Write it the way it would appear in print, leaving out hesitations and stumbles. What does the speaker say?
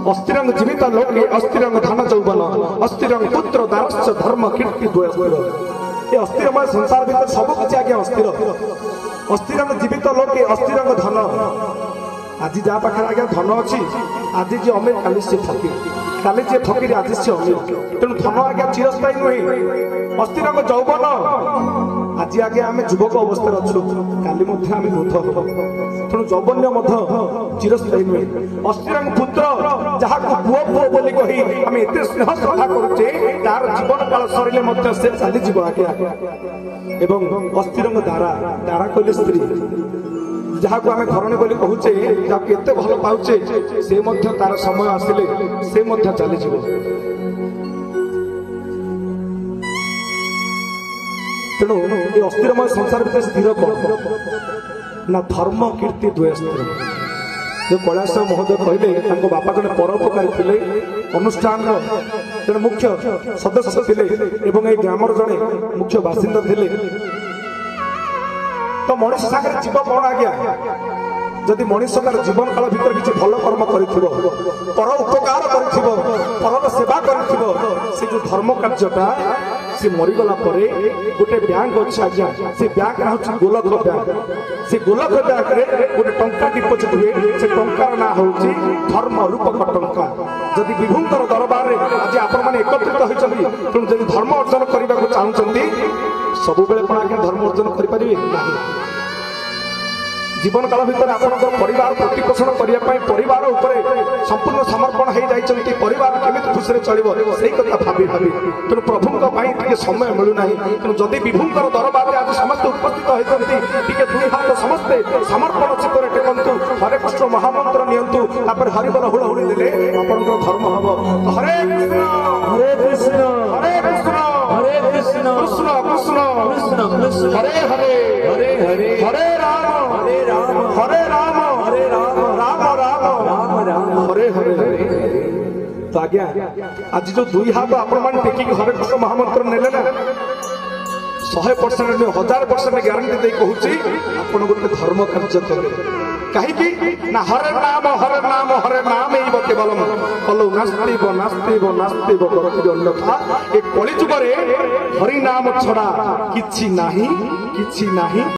अस्थिरंग जीवित लोके अस्थिरंग धन यौवन अस्थिरंग पुत्र दारस्य धर्म कीर्ति द्वयस्थिर ये अस्थिरमय संसार भीतर सब किसी आगे अस्थिर अस्थिरंग जीवित लोके अस्थिरंग धन आज जहाँ पाखे आज्ञा धन अच्छी आज जी अमीर काली से फकीर काली जी फकीर आज से अमीर तेणु धन आज्ञा चिरस्थायी नुहे अस्थिरंग यौवन आज आगे आम युवक अवस्था अच्छु काली आम वृद्ध तेणु यौवन्य चिरस्थायी नुहे अस्थिरंग पुत्र जहाँ को पुओ पुओ बोली कही आम एत स्नेह श्रद्धा करुचे तार जीवन काल सरिले से चली आगे एवं अस्थिरंग दारा दारा कहले स्त्री जहाँ को आम घरणी बोली कहूचे जहाँ केते भल पाउचे से तार समय आसिले से चली तेणु ये अस्थिरमय संसार भीतर स्थिर कौन ना धर्म कीर्ति द्वय स्थिर जो कैलाश महोदय कहले बापा जन परोपकारी थे अनुष्ठान जन मुख्य सदस्य थे ग्रामर जड़े मुख्य बासिंदा थे तो मनीष सागर जीव कौन आज्ञा जदि मनीष तार जीवन काल भीतर किसी भल कर्म कर पर उपकार कर सेवा कर जो धर्म कार्यटा से मरीगला गोटे बैंक अच्छे आज्ञा से बैंक ना हूँ गोलक बैंक से गोलक बैंक रे गोटे टंका डिपोजिट हुए से टंकार ना हूँ धर्म रूपक टंका जदि विभुंकर दरबार में आज आपण मैंने एकत्रित होती तेणु जब धर्म अर्जन करने को चाहते सब बेले कौन आज्ञा धर्म अर्जन करें जीवन काल भीतर आपंकर परिवार प्रतिपोषण करने परिवार उपरे संपूर्ण समर्पण हो जाती परिवार केमी खुशी चलो से कथा भावी भावी तेणु प्रभुंक समय मिलूना तेणु जदि विभुंकर दरबार आज समस्त उपस्थित होती दुई हाथ समस्ते समर्पण चित्तर टेकंतु हरे कृष्ण महामंत्र नियंतु हरिबल हुड़हुड़ी देले आपंकर धर्म हम हरे कृष्ण हरे कृष्ण हरे कृष्ण कृष्ण कृष्ण कृष्ण कृष्ण हरे हरे हरे हरे हरे राम हरे राम हरे राम हरे राम राम राम राम राम हरे हरे तो आज्ञा आज जो दुई हाथ आपण मान टेकिक हरे कृष्ण महामंत्र नेले ना 100% 1000% ग्यारंटी दे कहूची आपण गोटे धर्म कार्य करे कहीं ना हरे नाम एव केवलम कलौ नास्तिब नास्तिब नास्तिब गति अन्यथा ए कलि जुगरे हरि नाम छड़ा किछि नाही